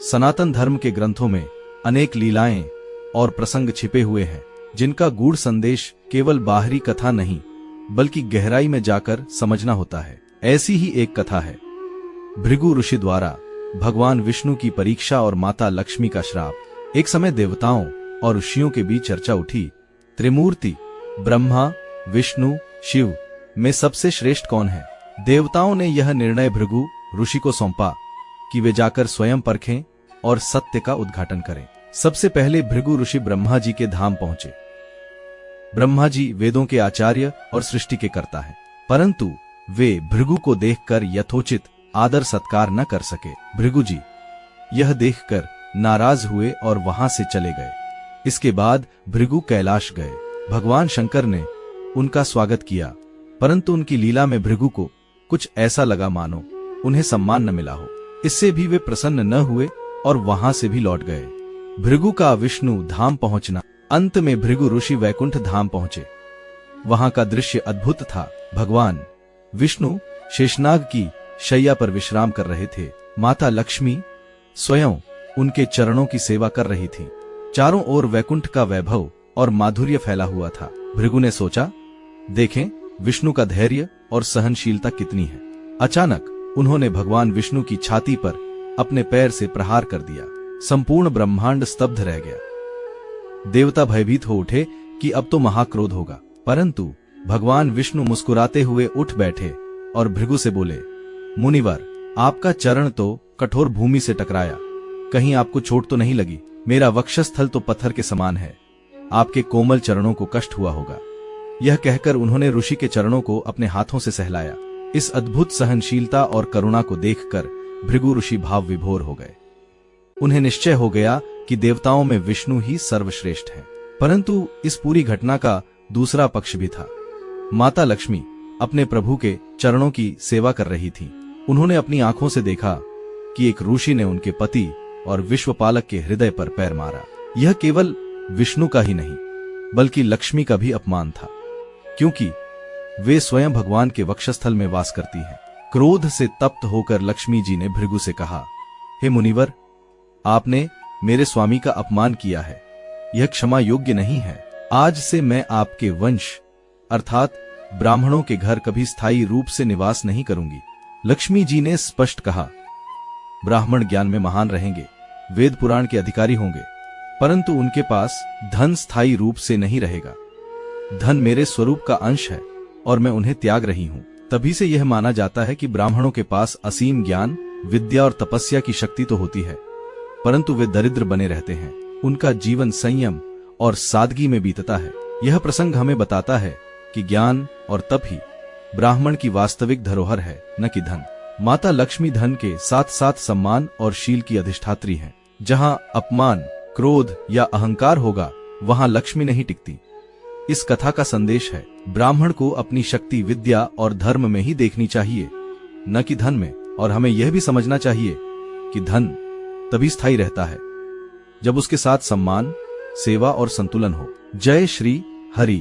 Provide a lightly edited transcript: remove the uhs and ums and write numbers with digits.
सनातन धर्म के ग्रंथों में अनेक लीलाएं और प्रसंग छिपे हुए हैं, जिनका गूढ़ संदेश केवल बाहरी कथा नहीं बल्कि गहराई में जाकर समझना होता है। ऐसी ही एक कथा है भृगु ऋषि द्वारा भगवान विष्णु की परीक्षा और माता लक्ष्मी का श्राप। एक समय देवताओं और ऋषियों के बीच चर्चा उठी, त्रिमूर्ति ब्रह्मा, विष्णु, शिव में सबसे श्रेष्ठ कौन है। देवताओं ने यह निर्णय भृगु ऋषि को सौंपा कि वे जाकर स्वयं परखें और सत्य का उद्घाटन करें। सबसे पहले भृगु ऋषि ब्रह्मा जी के धाम पहुंचे। ब्रह्मा जी वेदों के आचार्य और सृष्टि के कर्ता हैं, परंतु वे भृगु को देखकर यथोचित आदर सत्कार न कर सके। भृगु जी यह देखकर नाराज हुए और वहां से चले गए। इसके बाद भृगु कैलाश गए। भगवान शंकर ने उनका स्वागत किया, परंतु उनकी लीला में भृगु को कुछ ऐसा लगा मानो उन्हें सम्मान न मिला हो। इससे भी वे प्रसन्न न हुए और वहां से भी लौट गए। भृगु का विष्णु धाम पहुंचना। अंत में भृगु ऋषि वैकुंठ धाम पहुंचे। वहां का दृश्य अद्भुत था। भगवान विष्णु शेषनाग की शैया पर विश्राम कर रहे थे। माता लक्ष्मी स्वयं उनके चरणों की सेवा कर रही थी। चारों ओर वैकुंठ का वैभव और माधुर्य फैला हुआ था। भृगु ने सोचा, देखें विष्णु का धैर्य और सहनशीलता कितनी है। अचानक उन्होंने भगवान विष्णु की छाती पर अपने पैर से प्रहार कर दिया। संपूर्ण ब्रह्मांड स्तब्ध रह गया। देवता भयभीत हो उठे कि अब तो महाक्रोध होगा, परंतु भगवान विष्णु मुस्कुराते हुए उठ बैठे और भृगु से बोले, मुनिवर, आपका चरण तो कठोर भूमि से टकराया, कहीं आपको चोट तो नहीं लगी। मेरा वक्षस्थल तो पत्थर के समान है, आपके कोमल चरणों को कष्ट हुआ होगा। यह कहकर उन्होंने ऋषि के चरणों को अपने हाथों से सहलाया। इस अद्भुत सहनशीलता और करुणा को देखकर भृगु ऋषि भाव विभोर हो गए। उन्हें निश्चय हो गया कि देवताओं में विष्णु ही सर्वश्रेष्ठ है। परंतु इस पूरी घटना का दूसरा पक्ष भी था। माता लक्ष्मी अपने प्रभु के चरणों की सेवा कर रही थी। उन्होंने अपनी आंखों से देखा कि एक ऋषि ने उनके पति और विश्वपालक के हृदय पर पैर मारा। यह केवल विष्णु का ही नहीं बल्कि लक्ष्मी का भी अपमान था, क्योंकि वे स्वयं भगवान के वक्षस्थल में वास करती हैं। क्रोध से तप्त होकर लक्ष्मी जी ने भृगु से कहा, हे मुनिवर, आपने मेरे स्वामी का अपमान किया है, यह क्षमा योग्य नहीं है। आज से मैं आपके वंश अर्थात ब्राह्मणों के घर कभी स्थायी रूप से निवास नहीं करूंगी। लक्ष्मी जी ने स्पष्ट कहा, ब्राह्मण ज्ञान में महान रहेंगे, वेद पुराण के अधिकारी होंगे, परंतु उनके पास धन स्थायी रूप से नहीं रहेगा। धन मेरे स्वरूप का अंश है और मैं उन्हें त्याग रही हूं। तभी से यह माना जाता है कि ब्राह्मणों के पास असीम ज्ञान, विद्या और तपस्या की शक्ति तो होती है, परंतु वे दरिद्र बने रहते हैं। उनका जीवन संयम और सादगी में बीतता है। यह प्रसंग हमें बताता है कि ज्ञान और तप ही ब्राह्मण की वास्तविक धरोहर है, न कि धन। माता लक्ष्मी धन के साथ साथ सम्मान और शील की अधिष्ठात्री हैं। जहां अपमान, क्रोध या अहंकार होगा, वहां लक्ष्मी नहीं टिकती। इस कथा का संदेश है, ब्राह्मण को अपनी शक्ति विद्या और धर्म में ही देखनी चाहिए, न कि धन में। और हमें यह भी समझना चाहिए कि धन तभी स्थायी रहता है जब उसके साथ सम्मान, सेवा और संतुलन हो। जय श्री हरि।